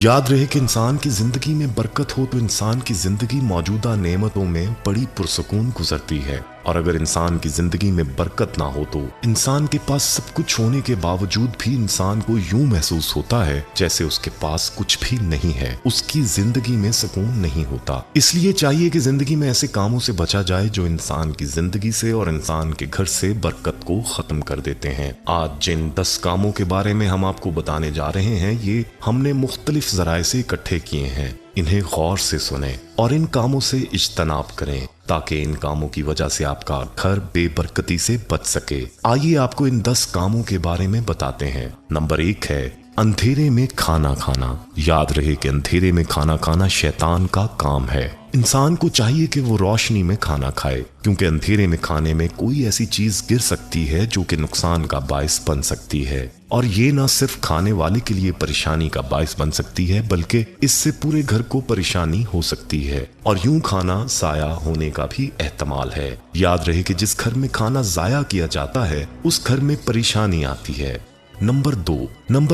याद रहे कि इंसान की जिंदगी में बरकत हो तो इंसान की जिंदगी मौजूदा नेमतों में बड़ी पुरसकून गुजरती है, और अगर इंसान की जिंदगी में बरकत ना हो तो इंसान के पास सब कुछ होने के बावजूद भी इंसान को यूं महसूस होता है जैसे उसके पास कुछ भी नहीं है, उसकी जिंदगी में सुकून नहीं होता। इसलिए चाहिए कि जिंदगी में ऐसे कामों से बचा जाए जो इंसान की जिंदगी से और इंसान के घर से बरकत को खत्म कर देते हैं। आज जिन 10 कामों के बारे में हम आपको बताने जा रहे हैं, ये हमने मुख्तलिफ जराए से इकट्ठे किए हैं। इन्हें गौर से सुने और इन कामों से इज्तनाब करें ताकि इन कामों की वजह से आपका घर बेबरकती से बच सके। आइए आपको इन 10 कामों के बारे में बताते हैं। नंबर 1 है अंधेरे में खाना खाना। याद रहे कि अंधेरे में खाना खाना शैतान का काम है। इंसान को चाहिए कि वो रोशनी में खाना खाए, क्योंकि अंधेरे में खाने में कोई ऐसी चीज गिर सकती है जो कि नुकसान का बायस बन सकती है, और ये ना सिर्फ खाने वाले के लिए परेशानी का बायस बन सकती है बल्कि इससे पूरे घर को परेशानी हो सकती है, और यूं खाना जाया होने का भी एहतमाल है। याद रहे कि जिस घर में खाना जाया किया जाता है उस घर में परेशानी आती है। नंबर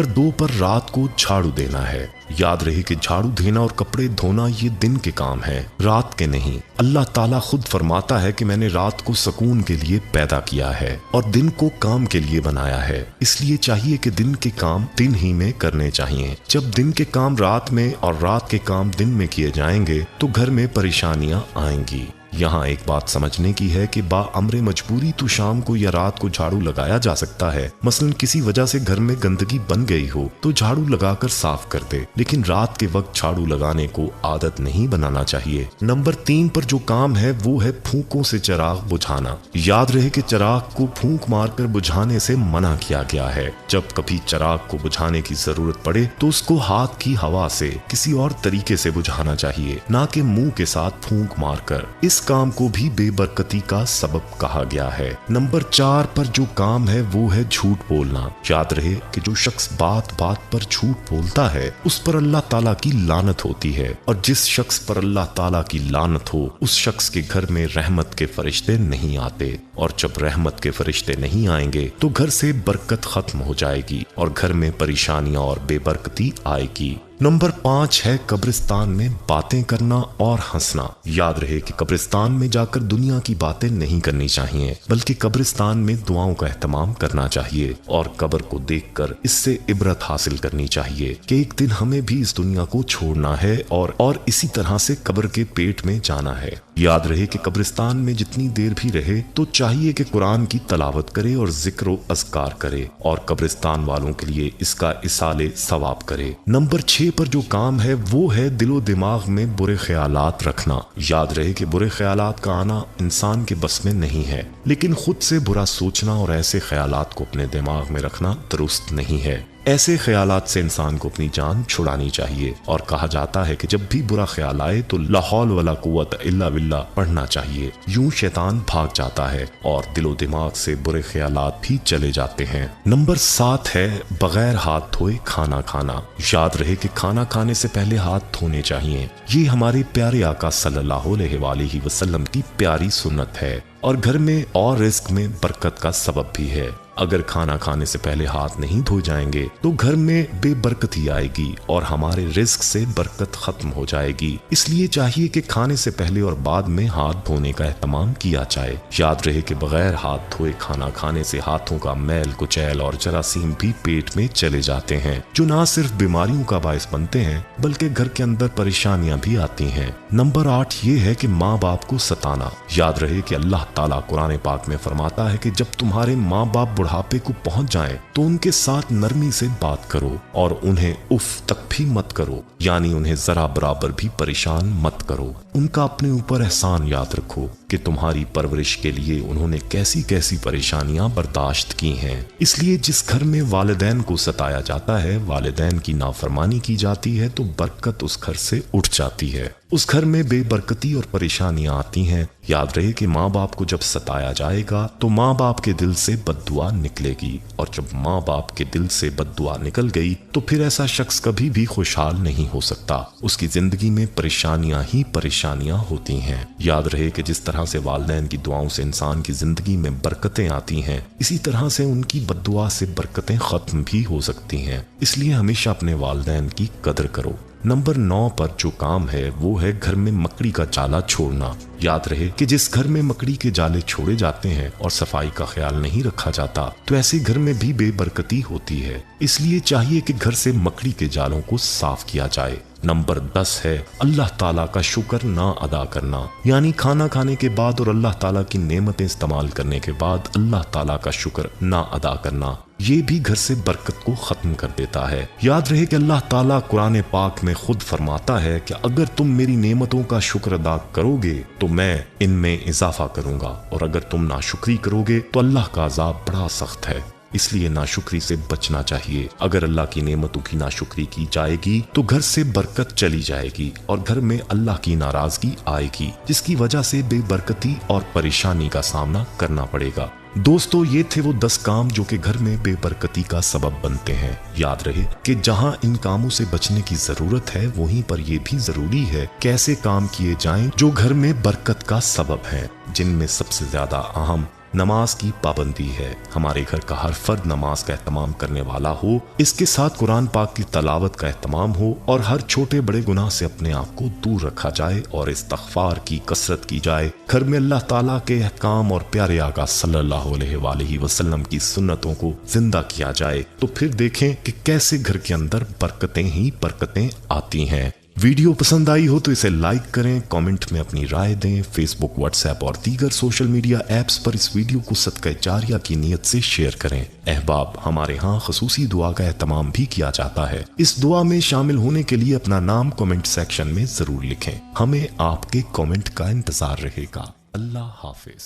2 पर रात को झाड़ू देना है। याद रहे कि झाड़ू देना और कपड़े धोना ये दिन के काम है, रात के नहीं। अल्लाह ताला खुद फरमाता है कि मैंने रात को सुकून के लिए पैदा किया है और दिन को काम के लिए बनाया है, इसलिए चाहिए कि दिन के काम दिन ही में करने चाहिए। जब दिन के काम रात में और रात के काम दिन में किए जाएंगे तो घर में परेशानियां आएंगी। यहाँ एक बात समझने की है कि बाअमरे मजबूरी तो शाम को या रात को झाड़ू लगाया जा सकता है। मसलन किसी वजह से घर में गंदगी बन गई हो तो झाड़ू लगाकर साफ कर दे, लेकिन रात के वक्त झाड़ू लगाने को आदत नहीं बनाना चाहिए। नंबर 3 पर जो काम है वो है फूंकों से चिराग बुझाना। याद रहे कि चिराग को फूंक मारकर बुझाने से मना किया गया है। जब कभी चिराग को बुझाने की जरूरत पड़े तो उसको हाथ की हवा से किसी और तरीके से बुझाना चाहिए, ना कि मुंह के साथ फूंक मारकर। इस काम को भी बेबरकती का सबब कहा गया है। नंबर 4 पर जो काम है वो है झूठ बोलना। याद रहे कि जो शख्स बात बात पर झूठ बोलता है उस पर अल्लाह ताला की लानत होती है, और जिस शख्स पर अल्लाह ताला की लानत हो उस शख्स के घर में रहमत के फरिश्ते नहीं आते, और जब रहमत के फरिश्ते नहीं आएंगे तो घर से बरकत खत्म हो जाएगी और घर में परेशानियां और बेबरकती आएगी। नंबर 5 है कब्रिस्तान में बातें करना और हंसना। याद रहे कि कब्रिस्तान में जाकर दुनिया की बातें नहीं करनी चाहिए, बल्कि कब्रिस्तान में दुआओं का एहतमाम करना चाहिए और कब्र को देखकर इससे इबरत हासिल करनी चाहिए कि एक दिन हमें भी इस दुनिया को छोड़ना है और इसी तरह से कब्र के पेट में जाना है। याद रहे कि कब्रिस्तान में जितनी देर भी रहे तो चाहिए कि कुरान की तलावत करे और जिक्र अज़कार करे, और कब्रिस्तान वालों के लिए इसका इसाले सवाब करे। नंबर 6 पर जो काम है वो है दिलो दिमाग में बुरे ख्यालात रखना। याद रहे कि बुरे ख्यालात का आना इंसान के बस में नहीं है, लेकिन खुद से बुरा सोचना और ऐसे ख्यालात को अपने दिमाग में रखना दुरुस्त नहीं है। ऐसे ख्यालात से इंसान को अपनी जान छुड़ानी चाहिए, और कहा जाता है कि जब भी बुरा ख्याल आए तो ला हौल वला कुव्वत इल्ला बिल्लाह पढ़ना चाहिए। यूं शैतान भाग जाता है और दिलो दिमाग से बुरे ख्यालात भी चले जाते हैं। नंबर 7 है बगैर हाथ धोए खाना खाना। याद रहे कि खाना खाने से पहले हाथ धोने चाहिए। ये हमारे प्यारे आका सल्लल्लाहु अलैहि वसल्लम की प्यारी सुन्नत है और घर में और रिस्क में बरकत का सबब भी है। अगर खाना खाने से पहले हाथ नहीं धोए जाएंगे तो घर में बेबरकती आएगी और हमारे रिस्क से बरकत खत्म हो जाएगी। इसलिए चाहिए कि खाने से पहले और बाद में हाथ धोने का एहतमाम किया जाए। याद रहे कि बगैर हाथ धोए खाना खाने से हाथों का मैल कुचैल और जरासीम भी पेट में चले जाते हैं, जो ना सिर्फ बीमारियों का बायस बनते हैं बल्कि घर के अंदर परेशानियां भी आती हैं। नंबर 8 ये है कि माँ बाप को सताना। याद रहे कि अल्लाह ताला कुरान पाक में फरमाता है कि जब तुम्हारे माँ बाप बुढ़ापे को पहुंच जाएं तो उनके साथ नरमी से बात करो और उन्हें उफ तक भी मत करो, यानी उन्हें जरा बराबर भी परेशान मत करो। उनका अपने ऊपर एहसान याद रखो कि तुम्हारी परवरिश के लिए उन्होंने कैसी कैसी परेशानियां बर्दाश्त की हैं। इसलिए जिस घर में वालिदैन को सताया जाता है, वालिदैन की नाफरमानी की जाती है, तो बरकत उस घर से उठ जाती है। उस घर में बेबरकती और परेशानियां आती हैं। याद रहे कि माँ बाप को जब सताया जाएगा तो माँ बाप के दिल से बद्दुआ निकलेगी, और जब माँ बाप के दिल से बद्दुआ निकल गई तो फिर ऐसा शख्स कभी भी खुशहाल नहीं हो सकता। उसकी जिंदगी में परेशानियां ही परेशानियां होती हैं। याद रहे कि जिस तरह से वालिदैन की दुआओं से इंसान की जिंदगी में बरकतें आती हैं, इसी तरह से उनकी बद्दुआ से बरकतें खत्म भी हो सकती हैं। इसलिए हमेशा अपने वालिदैन की कदर करो। नंबर 9 पर जो काम है वो है घर में मकड़ी का जाला छोड़ना। याद रहे कि जिस घर में मकड़ी के जाले छोड़े जाते हैं और सफाई का ख्याल नहीं रखा जाता तो ऐसे घर में भी बेबरकती होती है। इसलिए चाहिए कि घर से मकड़ी के जालों को साफ किया जाए। नंबर 10 है अल्लाह ताला का शुक्र ना अदा करना, यानी खाना खाने के बाद और अल्लाह ताला की नेमतें इस्तेमाल करने के बाद अल्लाह ताला का शुक्र ना अदा करना, ये भी घर से बरकत को खत्म कर देता है। याद रहे कि अल्लाह ताला कुरान पाक में खुद फरमाता है कि अगर तुम मेरी नेमतों का शुक्र अदा करोगे तो मैं इनमें इजाफा करूंगा, और अगर तुम नाशुक्री करोगे तो अल्लाह का अजाब बड़ा सख्त है। इसलिए नाशुक्री से बचना चाहिए। अगर अल्लाह की नेमतों की नाशुक्री की जाएगी तो घर से बरकत चली जाएगी और घर में अल्लाह की नाराजगी आएगी, जिसकी वजह से बेबरकती और परेशानी का सामना करना पड़ेगा। दोस्तों, ये थे वो 10 काम जो कि घर में बेबरकती का सबब बनते हैं। याद रहे कि जहां इन कामों से बचने की जरूरत है वहीं पर ये भी जरूरी है कैसे काम किए जाएं जो घर में बरकत का सबब हैं, जिनमें सबसे ज्यादा अहम नमाज की पाबंदी है। हमारे घर का हर फर्द नमाज का एहतमाम करने वाला हो, इसके साथ कुरान पाक की तलावत का एहतमाम हो और हर छोटे बड़े गुनाह से अपने आप को दूर रखा जाए और इस्तग़फ़ार की कसरत की जाए। घर में अल्लाह ताला के अहकाम और प्यारे आका सल्लल्लाहु अलैहि वसल्लम की सुन्नतों को जिंदा किया जाए तो फिर देखें कि कैसे घर के अंदर बरकतें ही बरकतें आती हैं। वीडियो पसंद आई हो तो इसे लाइक करें, कमेंट में अपनी राय दें। फेसबुक, व्हाट्सएप और दीगर सोशल मीडिया ऐप्स पर इस वीडियो को सदक़े जारिया की नीयत से शेयर करें। अहबाब, हमारे यहाँ खसूसी दुआ का एहतमाम भी किया जाता है। इस दुआ में शामिल होने के लिए अपना नाम कमेंट सेक्शन में जरूर लिखें। हमें आपके कमेंट का इंतजार रहेगा। अल्लाह हाफिज।